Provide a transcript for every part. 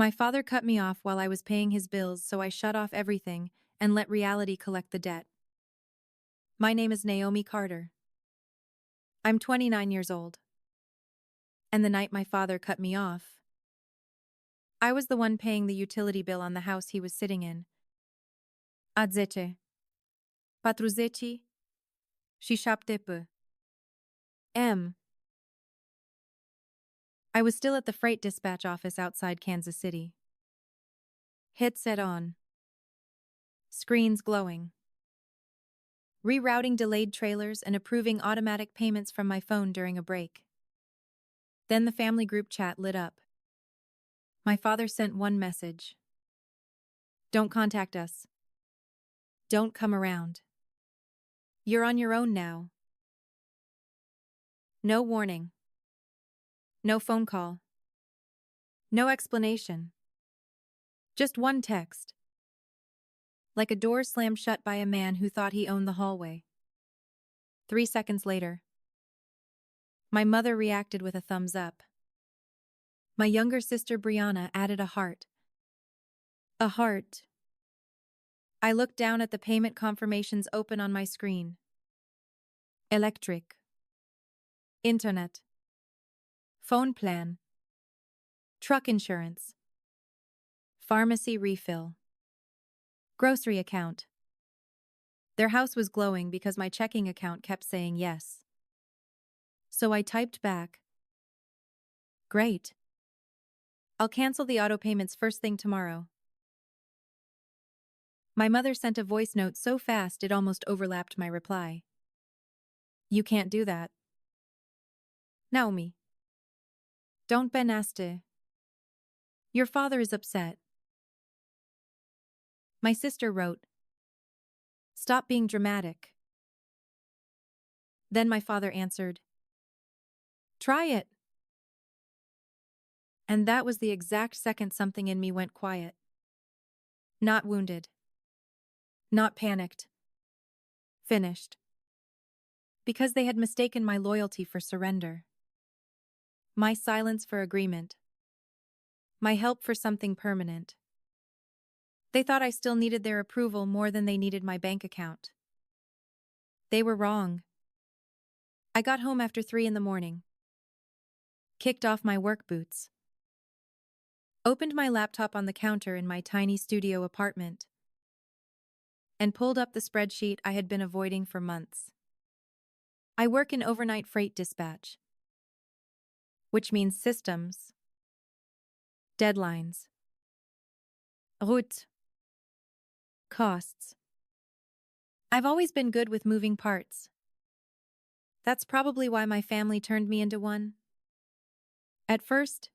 My father cut me off while I was paying his bills, so I shut off everything and let reality collect the debt. My name is Naomi Carter. I'm 29 years old. And the night my father cut me off, I was the one paying the utility bill on the house he was sitting in. A 10. 40 și 7 M. I was still at the freight dispatch office outside Kansas City. Headset on. Screens glowing. Rerouting delayed trailers and approving automatic payments from my phone during a break. Then the family group chat lit up. My father sent one message. Don't contact us. Don't come around. You're on your own now. No warning. No phone call. No explanation. Just one text. Like a door slammed shut by a man who thought he owned the hallway. 3 seconds later, my mother reacted with a thumbs up. My younger sister Brianna added a heart. A heart. I looked down at the payment confirmations open on my screen. Electric. Internet. Phone plan. Truck insurance. Pharmacy refill. Grocery account. Their house was glowing because my checking account kept saying yes. So I typed back. Great. I'll cancel the auto payments first thing tomorrow. My mother sent a voice note so fast it almost overlapped my reply. You can't do that. Naomi. Don't be nasty. Your father is upset. My sister wrote. Stop being dramatic. Then my father answered. Try it. And that was the exact second something in me went quiet. Not wounded. Not panicked. Finished. Because they had mistaken my loyalty for surrender. My silence for agreement. My help for something permanent. They thought I still needed their approval more than they needed my bank account. They were wrong. I got home after 3 in the morning. Kicked off my work boots. Opened my laptop on the counter in my tiny studio apartment. And pulled up the spreadsheet I had been avoiding for months. I work in overnight freight dispatch, which means systems, deadlines, route, costs. I've always been good with moving parts. That's probably why my family turned me into one. At first,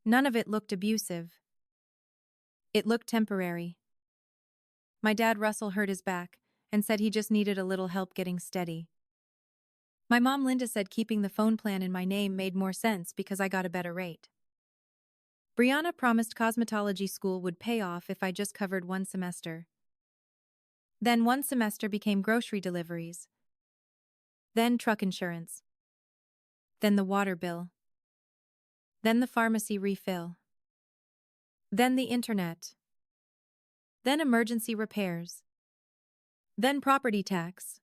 none of it looked abusive. It looked temporary. My dad Russell hurt his back and said he just needed a little help getting steady. My mom Linda said keeping the phone plan in my name made more sense because I got a better rate. Brianna promised cosmetology school would pay off if I just covered 1 semester. Then 1 semester became grocery deliveries. Then truck insurance. Then the water bill. Then the pharmacy refill. Then the internet. Then emergency repairs. Then property tax.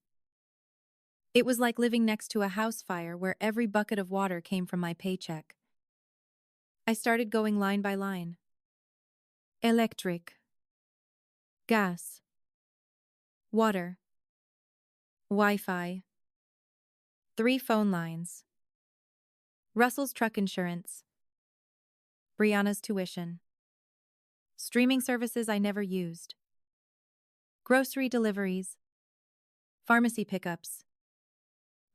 It was like living next to a house fire where every bucket of water came from my paycheck. I started going line by line. Electric. Gas. Water. Wi-Fi. 3 phone lines. Russell's truck insurance. Brianna's tuition. Streaming services I never used. Grocery deliveries. Pharmacy pickups.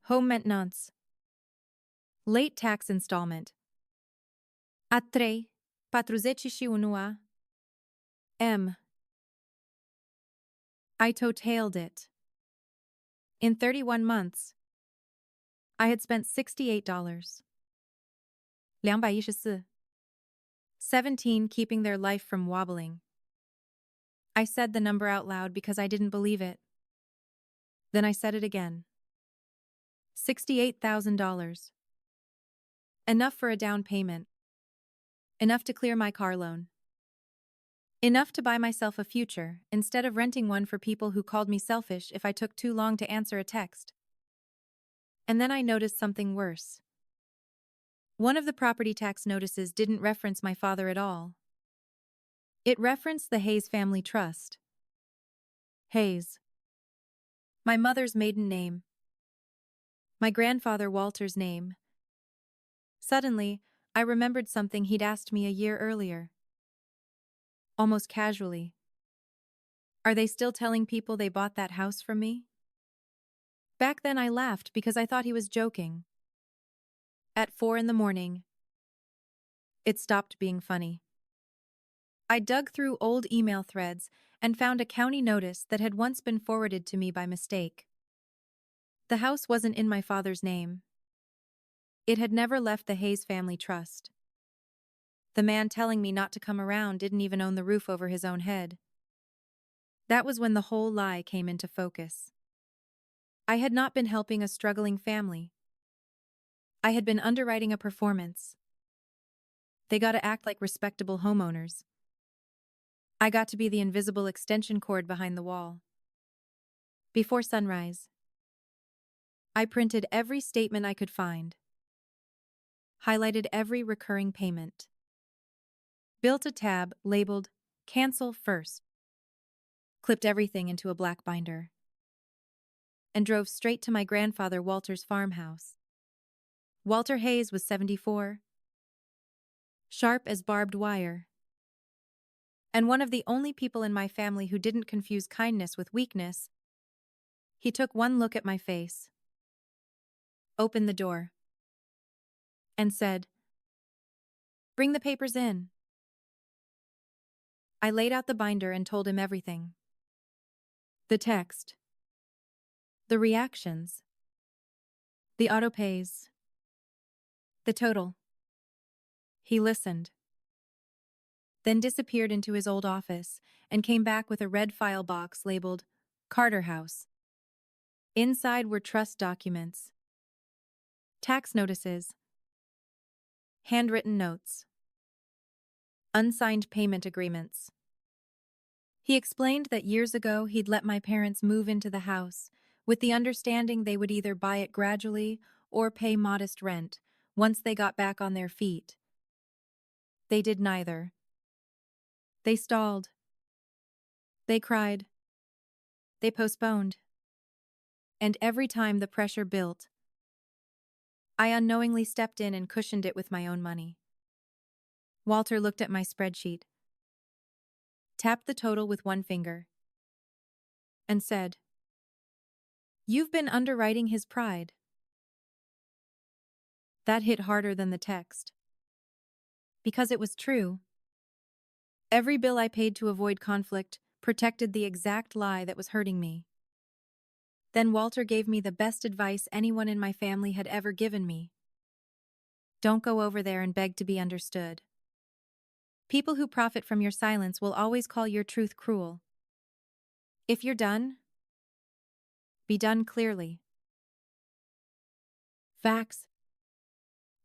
Home maintenance. Late tax installment. A 3:41 M. I totaled it. In 31 months, I had spent $68. 214. 17 keeping their life from wobbling. I said the number out loud because I didn't believe it. Then I said it again. $68,000. Enough for a down payment. Enough to clear my car loan. Enough to buy myself a future, instead of renting one for people who called me selfish if I took too long to answer a text. And then I noticed something worse. One of the property tax notices didn't reference my father at all. It referenced the Hayes family trust. Hayes. My mother's maiden name. My grandfather Walter's name. Suddenly, I remembered something he'd asked me a year earlier. Almost casually. Are they still telling people they bought that house from me? Back then I laughed because I thought he was joking. At 4 in the morning, it stopped being funny. I dug through old email threads and found a county notice that had once been forwarded to me by mistake. The house wasn't in my father's name. It had never left the Hayes family trust. The man telling me not to come around didn't even own the roof over his own head. That was when the whole lie came into focus. I had not been helping a struggling family. I had been underwriting a performance. They got to act like respectable homeowners. I got to be the invisible extension cord behind the wall. Before sunrise, I printed every statement I could find, highlighted every recurring payment, built a tab labeled Cancel First, clipped everything into a black binder, and drove straight to my grandfather Walter's farmhouse. Walter Hayes was 74, sharp as barbed wire, and one of the only people in my family who didn't confuse kindness with weakness. He took one look at my face, opened the door, and said, "Bring the papers in." I laid out the binder and told him everything. The text, the reactions, the autopays, the total. He listened, then disappeared into his old office and came back with a red file box labeled Carter House. Inside were trust documents, tax notices, handwritten notes, unsigned payment agreements. He explained that years ago he'd let my parents move into the house with the understanding they would either buy it gradually or pay modest rent once they got back on their feet. They did neither. They stalled. They cried. They postponed. And every time the pressure built, I unknowingly stepped in and cushioned it with my own money. Walter looked at my spreadsheet, tapped the total with one finger, and said, "You've been underwriting his pride." That hit harder than the text. Because it was true. Every bill I paid to avoid conflict protected the exact lie that was hurting me. Then Walter gave me the best advice anyone in my family had ever given me. Don't go over there and beg to be understood. People who profit from your silence will always call your truth cruel. If you're done, be done clearly. Facts,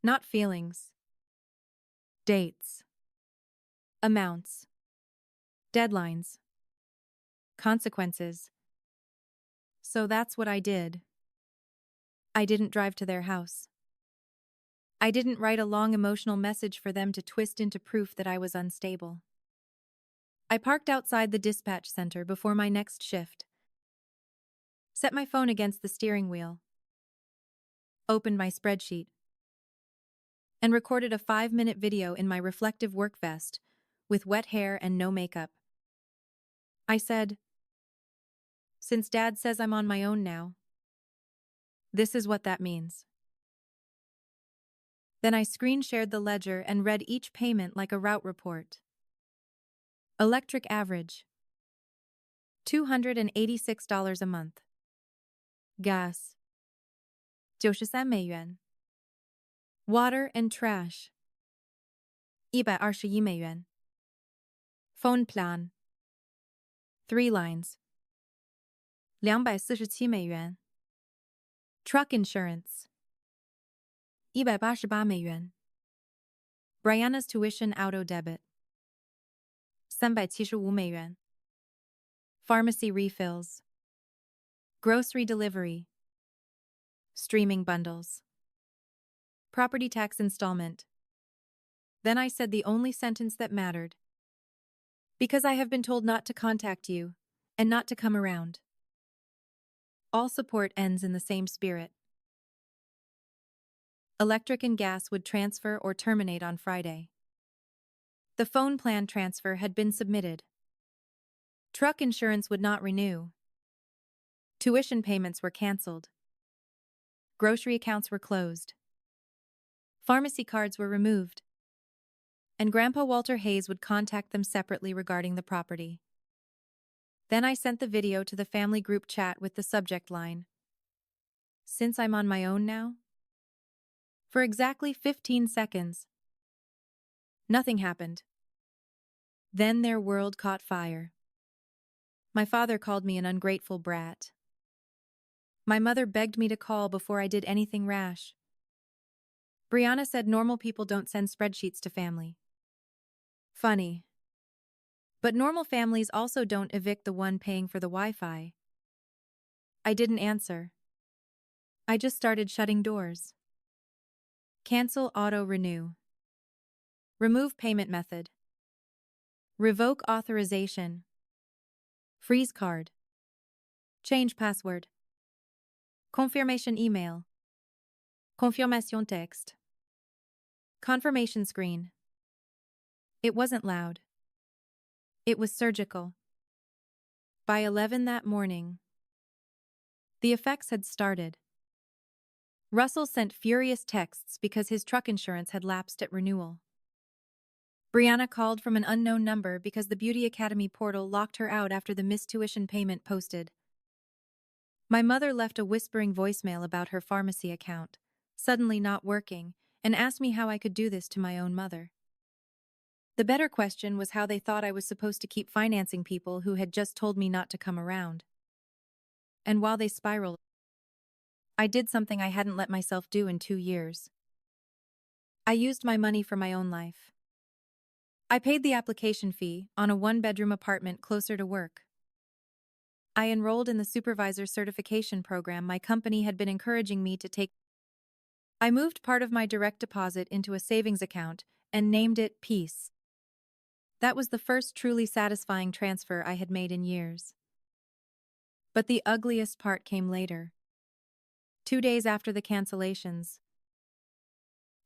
not feelings. Dates, amounts, deadlines, consequences. So that's what I did. I didn't drive to their house. I didn't write a long emotional message for them to twist into proof that I was unstable. I parked outside the dispatch center before my next shift, set my phone against the steering wheel, opened my spreadsheet, and recorded a 5-minute video in my reflective work vest with wet hair and no makeup. I said, "Since Dad says I'm on my own now, this is what that means." Then I screen shared the ledger and read each payment like a route report. Electric average, $286 a month. Gas, 93美元. Water and trash, 121美元. Phone plan, 3 lines, 247美元. Truck insurance, 188美元. Brianna's tuition auto debit. 375美元. Pharmacy refills. Grocery delivery. Streaming bundles. Property tax installment. Then I said the only sentence that mattered. Because I have been told not to contact you, and not to come around. All support ends in the same spirit. Electric and gas would transfer or terminate on Friday. The phone plan transfer had been submitted. Truck insurance would not renew. Tuition payments were canceled. Grocery accounts were closed. Pharmacy cards were removed. And Grandpa Walter Hayes would contact them separately regarding the property. Then I sent the video to the family group chat with the subject line, "Since I'm on my own now?" For exactly 15 seconds. Nothing happened. Then their world caught fire. My father called me an ungrateful brat. My mother begged me to call before I did anything rash. Brianna said normal people don't send spreadsheets to family. Funny. But normal families also don't evict the one paying for the Wi-Fi. I didn't answer. I just started shutting doors. Cancel auto renew. Remove payment method. Revoke authorization. Freeze card. Change password. Confirmation email. Confirmation text. Confirmation screen. It wasn't loud. It was surgical. By 11 that morning, the effects had started. Russell sent furious texts because his truck insurance had lapsed at renewal. Brianna called from an unknown number because the Beauty Academy portal locked her out after the missed tuition payment posted. My mother left a whispering voicemail about her pharmacy account, suddenly not working, and asked me how I could do this to my own mother. The better question was how they thought I was supposed to keep financing people who had just told me not to come around. And while they spiraled, I did something I hadn't let myself do in 2 years. I used my money for my own life. I paid the application fee on a 1-bedroom apartment closer to work. I enrolled in the supervisor certification program my company had been encouraging me to take. I moved part of my direct deposit into a savings account and named it Peace. That was the first truly satisfying transfer I had made in years. But the ugliest part came later. 2 days after the cancellations,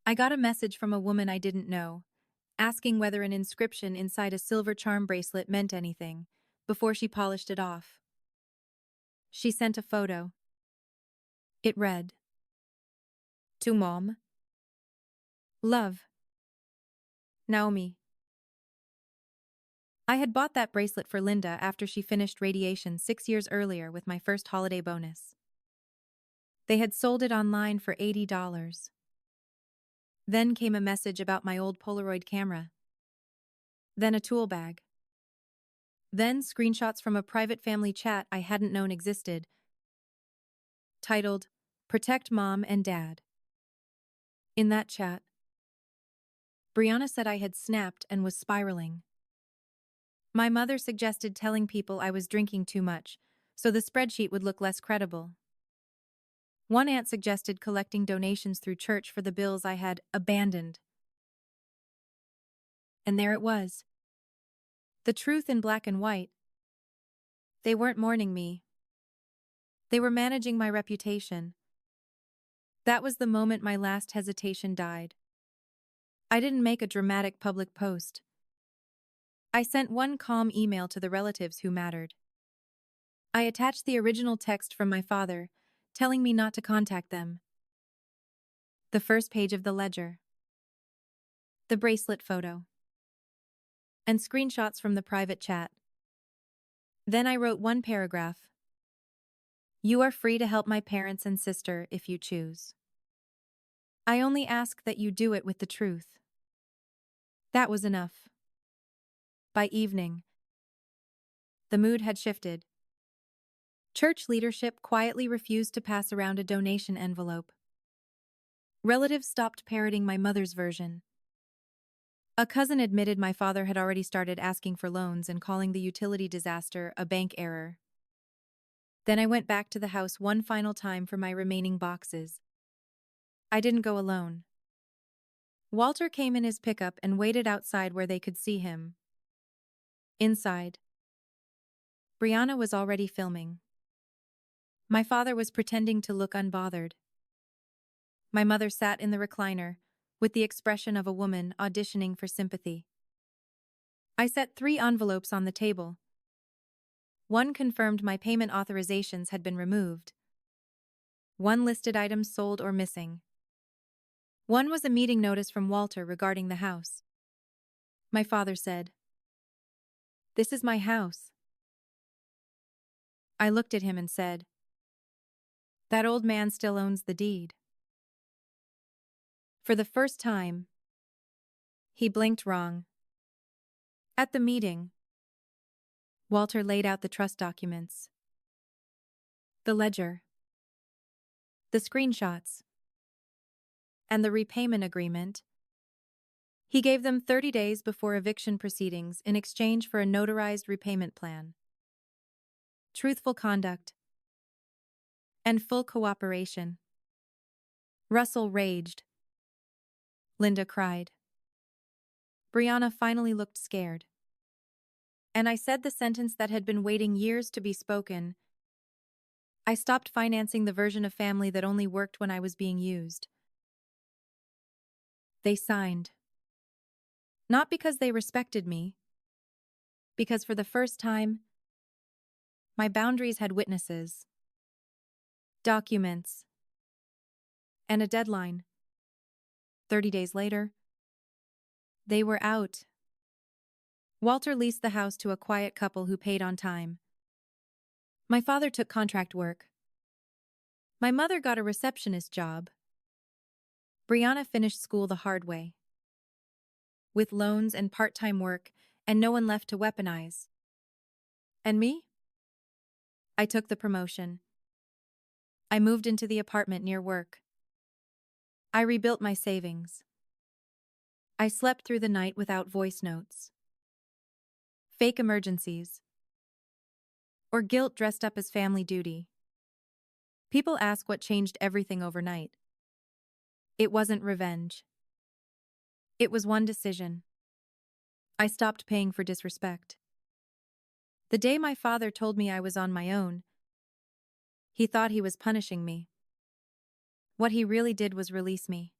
I got a message from a woman I didn't know, asking whether an inscription inside a silver charm bracelet meant anything, before she polished it off. She sent a photo. It read, "To Mom. Love. Naomi." I had bought that bracelet for Linda after she finished radiation 6 years earlier with my first holiday bonus. They had sold it online for $80. Then came a message about my old Polaroid camera. Then a tool bag. Then screenshots from a private family chat I hadn't known existed, titled, "Protect Mom and Dad." In that chat, Brianna said I had snapped and was spiraling. My mother suggested telling people I was drinking too much, so the spreadsheet would look less credible. One aunt suggested collecting donations through church for the bills I had abandoned. And there it was. The truth in black and white. They weren't mourning me. They were managing my reputation. That was the moment my last hesitation died. I didn't make a dramatic public post. I sent one calm email to the relatives who mattered. I attached the original text from my father, telling me not to contact them. The first page of the ledger. The bracelet photo. And screenshots from the private chat. Then I wrote one paragraph. "You are free to help my parents and sister if you choose. I only ask that you do it with the truth." That was enough. By evening, the mood had shifted. Church leadership quietly refused to pass around a donation envelope. Relatives stopped parroting my mother's version. A cousin admitted my father had already started asking for loans and calling the utility disaster a bank error. Then I went back to the house one final time for my remaining boxes. I didn't go alone. Walter came in his pickup and waited outside where they could see him. Inside, Brianna was already filming. My father was pretending to look unbothered. My mother sat in the recliner, with the expression of a woman auditioning for sympathy. I set 3 envelopes on the table. One confirmed my payment authorizations had been removed. One listed items sold or missing. One was a meeting notice from Walter regarding the house. My father said, "This is my house." I looked at him and said, "That old man still owns the deed." For the first time, he blinked wrong. At the meeting, Walter laid out the trust documents, the ledger, the screenshots, and the repayment agreement. He gave them 30 days before eviction proceedings in exchange for a notarized repayment plan. Truthful conduct and full cooperation. Russell raged. Linda cried. Brianna finally looked scared. And I said the sentence that had been waiting years to be spoken. I stopped financing the version of family that only worked when I was being used. They signed. Not because they respected me, because for the first time, my boundaries had witnesses, documents, and a deadline. 30 days later, they were out. Walter leased the house to a quiet couple who paid on time. My father took contract work. My mother got a receptionist job. Brianna finished school the hard way, with loans and part-time work and no one left to weaponize. And me? I took the promotion. I moved into the apartment near work. I rebuilt my savings. I slept through the night without voice notes. Fake emergencies. Or guilt dressed up as family duty. People ask what changed everything overnight. It wasn't revenge. It was one decision. I stopped paying for disrespect. The day my father told me I was on my own, he thought he was punishing me. What he really did was release me.